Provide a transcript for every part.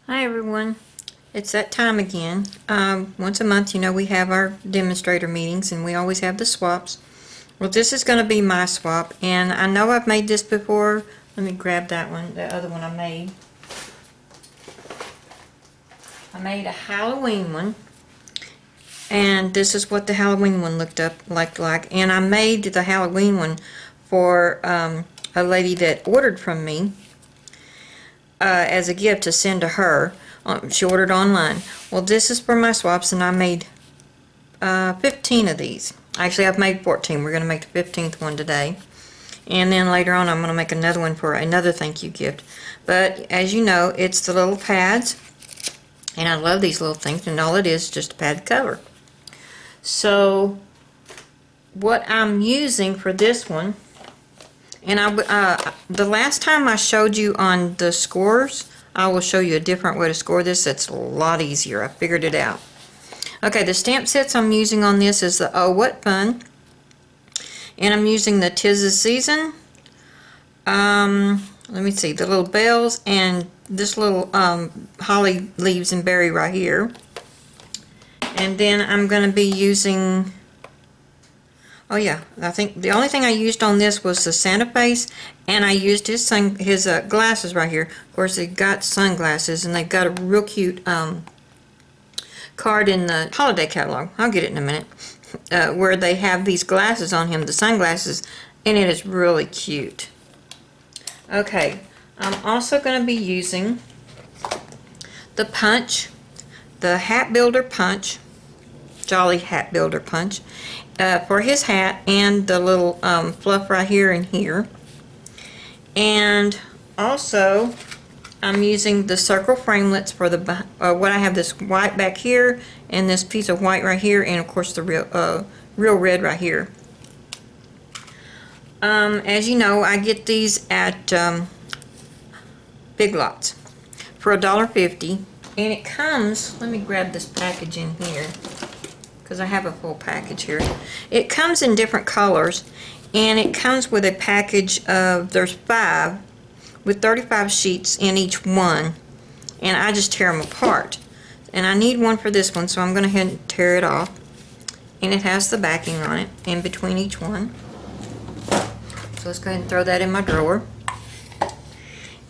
Hi everyone, it's that time again. Once a month, we have our demonstrator meetings and we always have the swaps. Well, this is going to be my swap, and I know I've made this before. Let me grab that one, the other one I made. I made a Halloween one, and this is what the Halloween one looked up like. And I made the Halloween one for a lady that ordered from me as a gift to send to her. She ordered online. Well, this is for my swaps, and I made 15 of these. Actually, I've made 14. We're going to make the 15th one today. And then later on, I'm going to make another one for another thank you gift. But as you know, it's the little pads. And I love these little things. And all it is just a pad cover. So, what I'm using for this one, and the last time I showed you on the scores, I will show you a different way to score this. That's a lot easier. I figured it out. Okay, the stamp sets I'm using on this is the Oh What Fun. And I'm using the 'Tis the Season. Let me see, the little bells and this little holly leaves and berry right here. And then I'm going to be using, oh yeah, I think the only thing I used on this was the Santa face, and I used his glasses right here. Of course, they've got sunglasses, and they've got a real cute card in the holiday catalog. I'll get it in a minute. Where they have these glasses on him, the sunglasses, and it is really cute. Okay, I'm also going to be using the punch, the Hat Builder punch, Jolly Hat Builder punch, for his hat, and the little fluff right here and here. And also I'm using the circle framelits for the what I have, this white back here and this piece of white right here, and of course the real red right here. As you know, I get these at Big Lots for $1.50, and it comes, let me grab this package in here because I have a full package here. It comes in different colors, and it comes with a package of, there's 5 with 35 sheets in each one, and I just tear them apart. And I need one for this one, so I'm going to head and tear it off. And it has the backing on it in between each one. So let's go ahead and throw that in my drawer.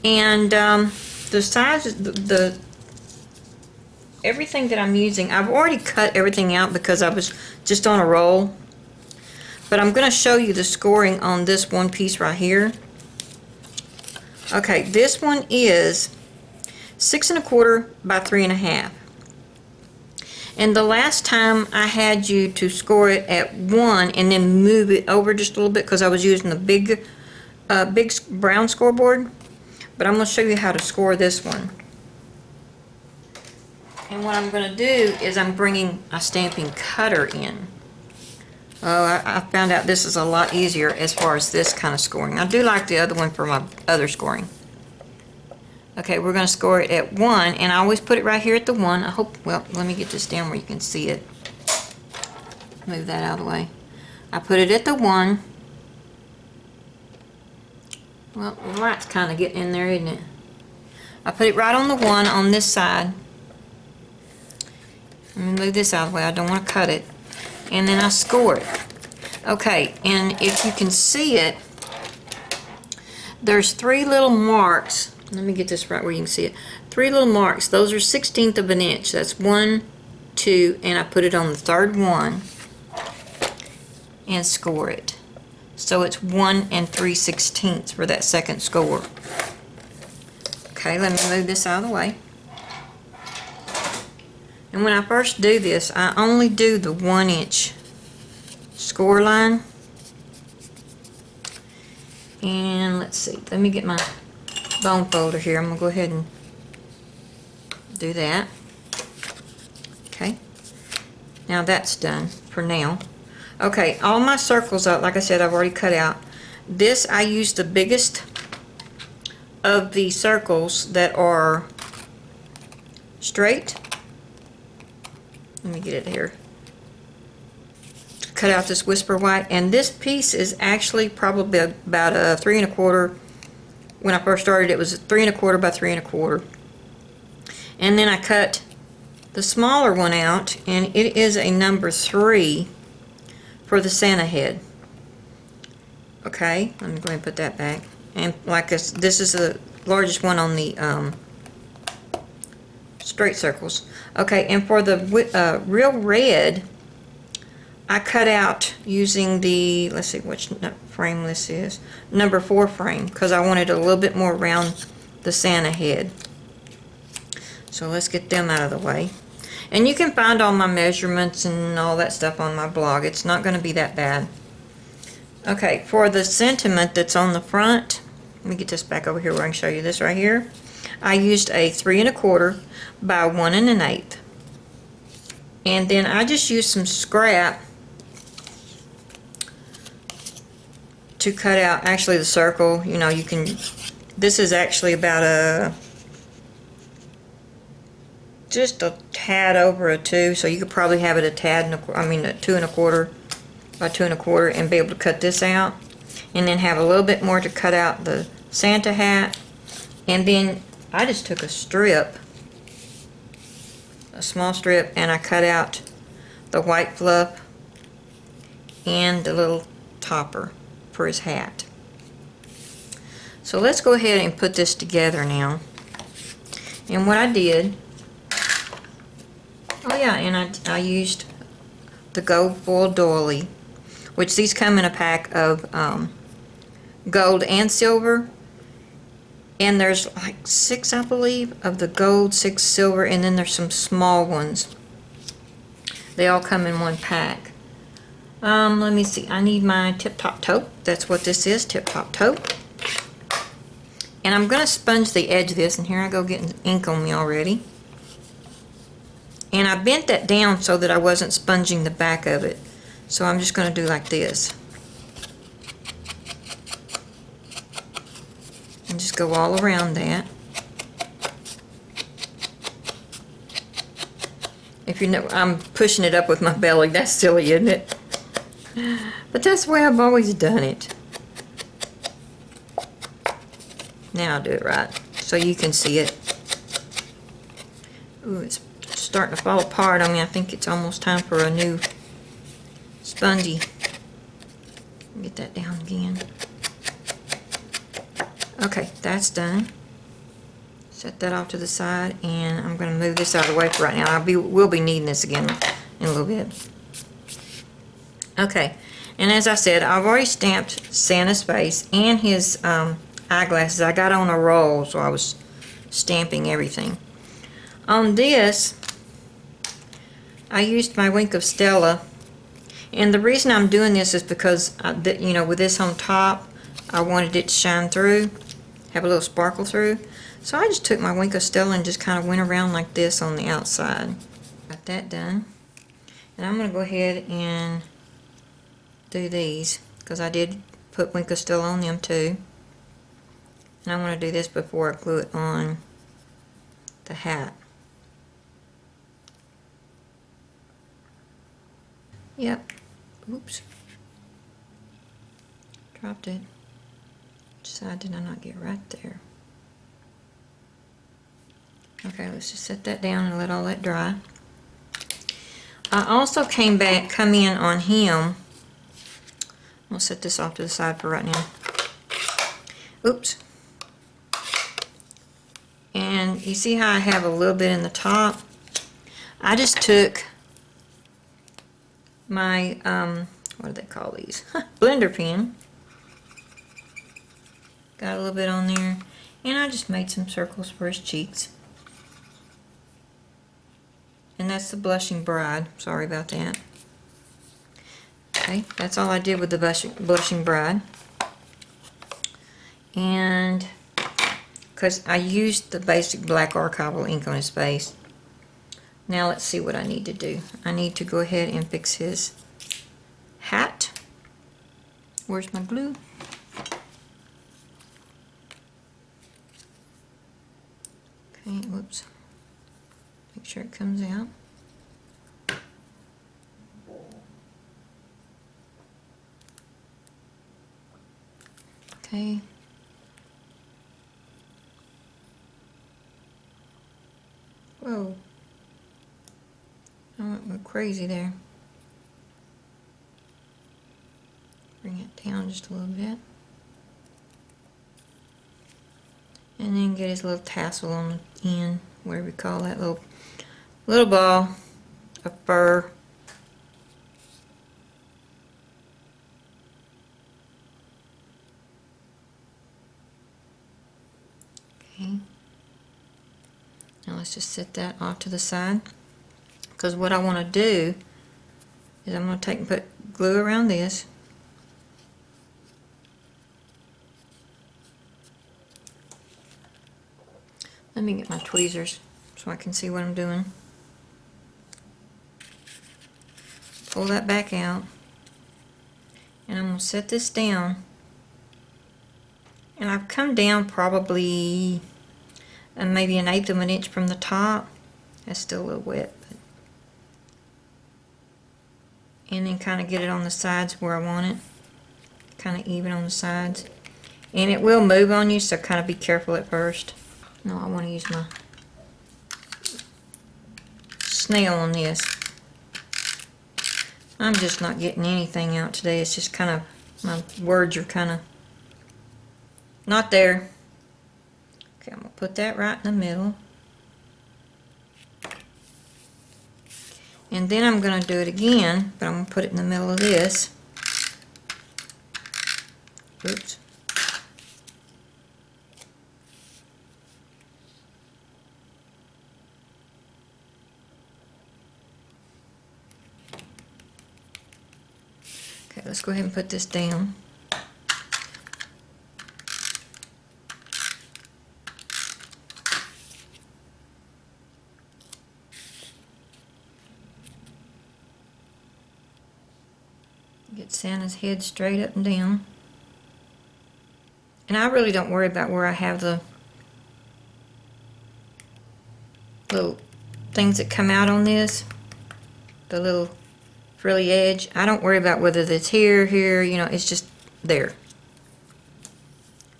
And the size, everything that I'm using, I've already cut everything out because I was just on a roll. But I'm going to show you the scoring on this one piece right here. Okay, this one is 6 1/4 by 3 1/2. And the last time I had you to score it at 1 and then move it over just a little bit because I was using the big brown scoreboard. But I'm going to show you how to score this one. And what I'm going to do is I'm bringing a stamping cutter in. Oh, I found out this is a lot easier as far as this kind of scoring. I do like the other one for my other scoring. Okay, we're going to score it at 1, and I always put it right here at the 1. I hope, well, let me get this down where you can see it. Move that out of the way. I put it at the 1. Well, the light's kind of getting in there, isn't it? I put it right on the 1 on this side. Let me move this out of the way. I don't want to cut it. And then I score it. Okay, and if you can see it, there's 3 little marks. Let me get this right where you can see it. 3 little marks. Those are 1/16 of an inch. That's 1, 2, and I put it on the 3rd one and score it. So it's 1 3/16 for that second score. Okay, let me move this out of the way. And when I first do this, I only do the 1 inch score line. And let's see, let me get my bone folder here. I'm going to go ahead and do that. Okay, now that's done for now. Okay, all my circles out, like I said, I've already cut out. This, I use the biggest of the circles that are straight. Let me get it here. Cut out this whisper white, and this piece is actually probably about a 3 1/4. When I first started, it was 3 1/4 by 3 1/4. And then I cut the smaller one out, and it is a number 3 for the Santa head. Okay, let me go ahead and put that back. And like this is the largest one on the straight circles. Okay, and for the real red, I cut out using the, let's see which frame this is, number 4 frame, because I wanted a little bit more around the Santa head. So let's get them out of the way. And you can find all my measurements and all that stuff on my blog. It's not going to be that bad. Okay, for the sentiment that's on the front, let me get this back over here where I can show you this right here. I used a 3 1/4 by 1 1/8. And then I just used some scrap to cut out actually the circle. You know, you can, this is actually about just a tad over a 2, so you could probably have it a tad, a 2 1/4 by 2 1/4 and be able to cut this out, and then have a little bit more to cut out the Santa hat. And then I just took a strip, a small strip, and I cut out the white fluff and the little topper for his hat. So let's go ahead and put this together now. And what I did, oh yeah, and I used the gold foil doily, which these come in a pack of gold and silver. And there's like 6, I believe, of the gold, 6 silver, and then there's some small ones. They all come in one pack. Let me see. I need my tip-top taupe. That's what this is, tip-top taupe. And I'm going to sponge the edge of this, and here I go getting ink on me already. And I bent that down so that I wasn't sponging the back of it. So I'm just going to do like this. And just go all around that. If you know, I'm pushing it up with my belly. That's silly, isn't it? But that's the way I've always done it. Now I'll do it right so you can see it. Ooh, it's starting to fall apart on me. I think it's almost time for a new spongy. Get that down again. Okay, that's done. Set that off to the side, and I'm going to move this out of the way for right now. We'll be needing this again in a little bit. Okay, and as I said, I've already stamped Santa's face and his eyeglasses. I got on a roll, so I was stamping everything. On this, I used my Wink of Stella, and the reason I'm doing this is because, you know, with this on top, I wanted it to shine through, have a little sparkle through. So I just took my Wink of Stella and just kind of went around like this on the outside. Got that done. And I'm going to go ahead and do these, because I did put Wink of Stella on them too. And I want to do this before I glue it on the hat. Yep. Oops. Dropped it. Which side did I not get right there? Okay, let's just set that down and let all that dry. I also come in on him. I'll set this off to the side for right now. Oops. And you see how I have a little bit in the top? I just took my, what do they call these? Blender pen. Got a little bit on there. And I just made some circles for his cheeks. And that's the Blushing Bride. Sorry about that. Okay, that's all I did with the Blushing Bride. And because I used the basic black archival ink on his face. Now let's see what I need to do. I need to go ahead and fix his hat. Where's my glue? Okay, whoops. Make sure it comes out. Okay. Whoa. I went a little crazy there. Bring it down just a little bit. And then get his little tassel on the end, whatever we call that little ball of fur. Okay. Now let's just set that off to the side. Because what I want to do is I'm going to take and put glue around this. Let me get my tweezers so I can see what I'm doing. Pull that back out. And I'm going to set this down. And I've come down probably maybe 1/8 of an inch from the top. That's still a little wet. But. And then kind of get it on the sides where I want it. Kind of even on the sides. And it will move on you, so kind of be careful at first. No, I want to use my snail on this. I'm just not getting anything out today. It's just kind of, my words are kind of not there. Okay, I'm going to put that right in the middle. And then I'm going to do it again, but I'm going to put it in the middle of this. Oops. Okay, let's go ahead and put this down. Get Santa's head straight up and down. And I really don't worry about where I have the little things that come out on this. The little frilly edge. I don't worry about whether it's here, you know, it's just there.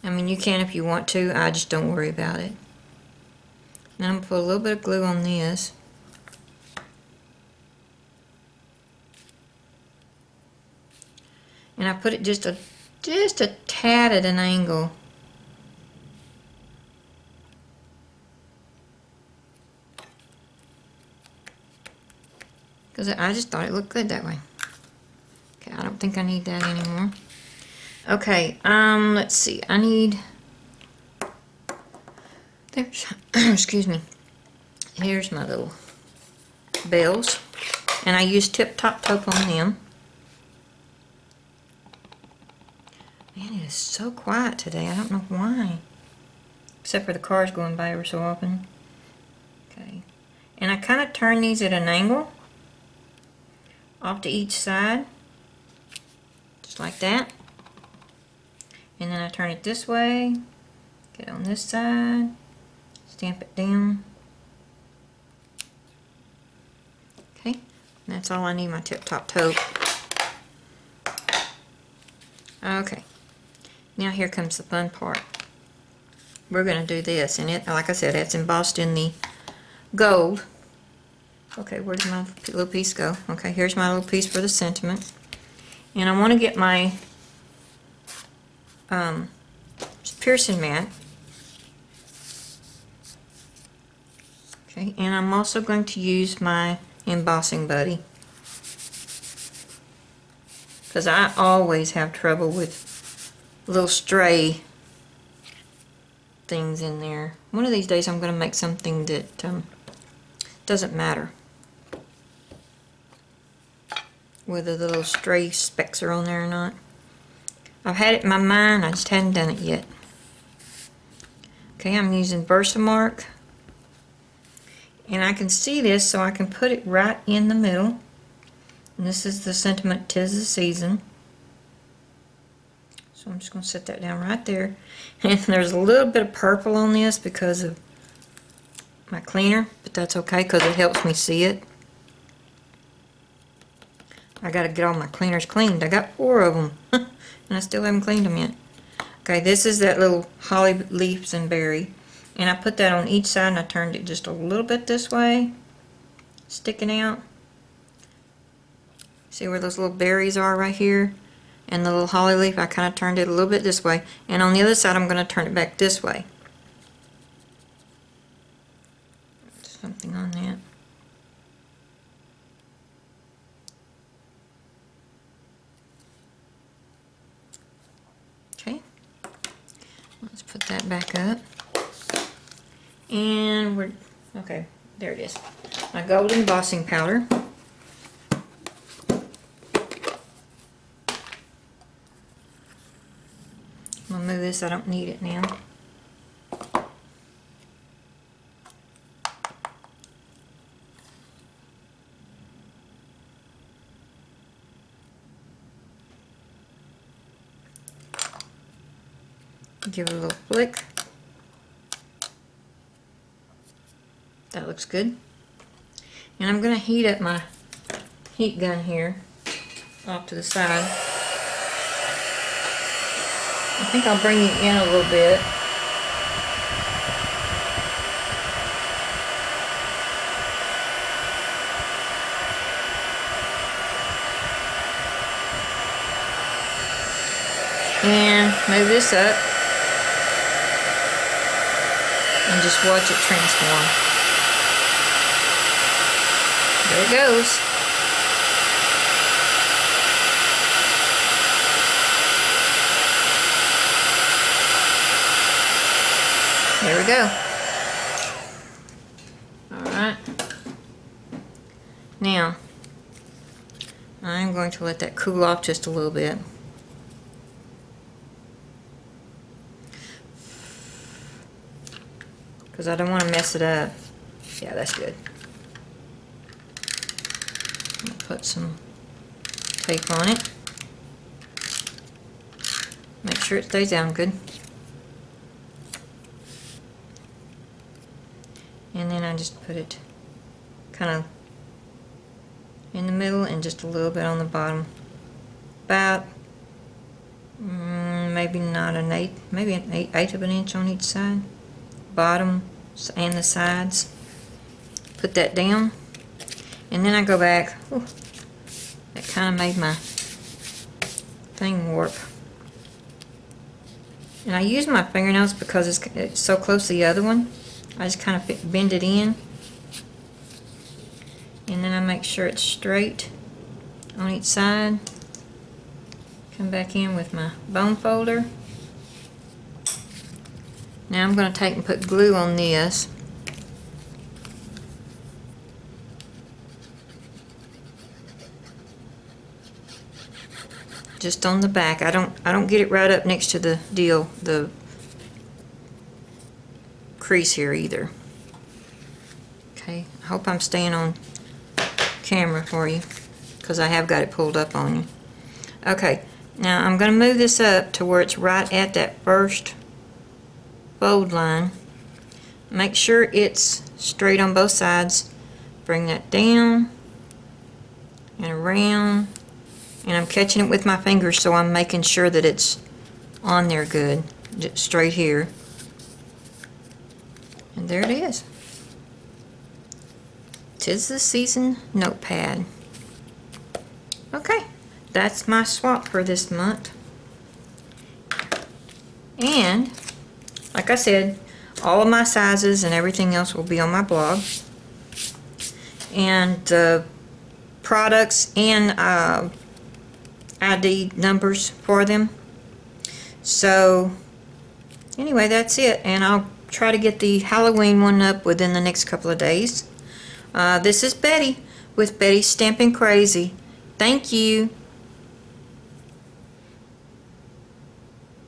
I mean, you can if you want to. I just don't worry about it. Now I'm going to put a little bit of glue on this. And I put it just a tad at an angle. Because I just thought it looked good that way. Okay, I don't think I need that anymore. Okay, let's see. I need... There's... excuse me. Here's my little bells. And I use tip-top taupe on them. Man, it is so quiet today. I don't know why. Except for the cars going by ever so often. Okay. And I kind of turn these at an angle. Off to each side. Just like that. And then I turn it this way. Get on this side. Stamp it down. Okay. And that's all I need, my tip-top taupe. Okay. Now here comes the fun part. We're going to do this, and it, like I said, it's embossed in the gold. Okay, where's my little piece go? Okay, here's my little piece for the sentiment. And I want to get my piercing mat. Okay, and I'm also going to use my embossing buddy. Because I always have trouble with little stray things in there. One of these days I'm going to make something that doesn't matter whether the little stray specks are on there or not. I've had it in my mind, I just hadn't done it yet. Okay, I'm using Versamark, and I can see this, so I can put it right in the middle. And this is the sentiment, "'Tis the Season." So I'm just going to set that down right there. And there's a little bit of purple on this because of my cleaner, but that's okay because it helps me see it. I got to get all my cleaners cleaned. I got 4 of them, and I still haven't cleaned them yet. Okay, this is that little holly leaves and berry. And I put that on each side and I turned it just a little bit this way, sticking out. See where those little berries are right here? And the little holly leaf, I kind of turned it a little bit this way. And on the other side, I'm going to turn it back this way. Something on that. Okay. Let's put that back up. And we're, okay, there it is. My gold embossing powder. I'm going to move this, I don't need it now. Give it a little flick. That looks good. And I'm going to heat up my heat gun here off to the side. I think I'll bring it in a little bit. And move this up. And just watch it transform. There it goes. There we go. Alright. Now, I'm going to let that cool off just a little bit. Because I don't want to mess it up. Yeah, that's good. I'm going to put some tape on it. Make sure it stays down good. And then I just put it kind of in the middle and just a little bit on the bottom. About maybe not an eighth, maybe an eighth of an inch on each side. Bottom and the sides. Put that down. And then I go back. Ooh, that kind of made my thing warp. And I use my fingernails because it's so close to the other one. I just kind of bend it in. And then I make sure it's straight on each side. Come back in with my bone folder. Now I'm going to take and put glue on this. Just on the back. I don't get it right up next to the crease here either. Okay, I hope I'm staying on camera for you because I have got it pulled up on you. Okay, now I'm going to move this up to where it's right at that first fold line. Make sure it's straight on both sides. Bring that down and around, and I'm catching it with my fingers, so I'm making sure that it's on there good, just straight here. And there it is. 'Tis the season notepad. Okay, that's my swap for this month. And like I said, all of my sizes and everything else will be on my blog. And the products and ID numbers for them. So anyway, that's it. And I'll try to get the Halloween one up within the next couple of days. This is Betty with Betty's Stamping Crazy. Thank you.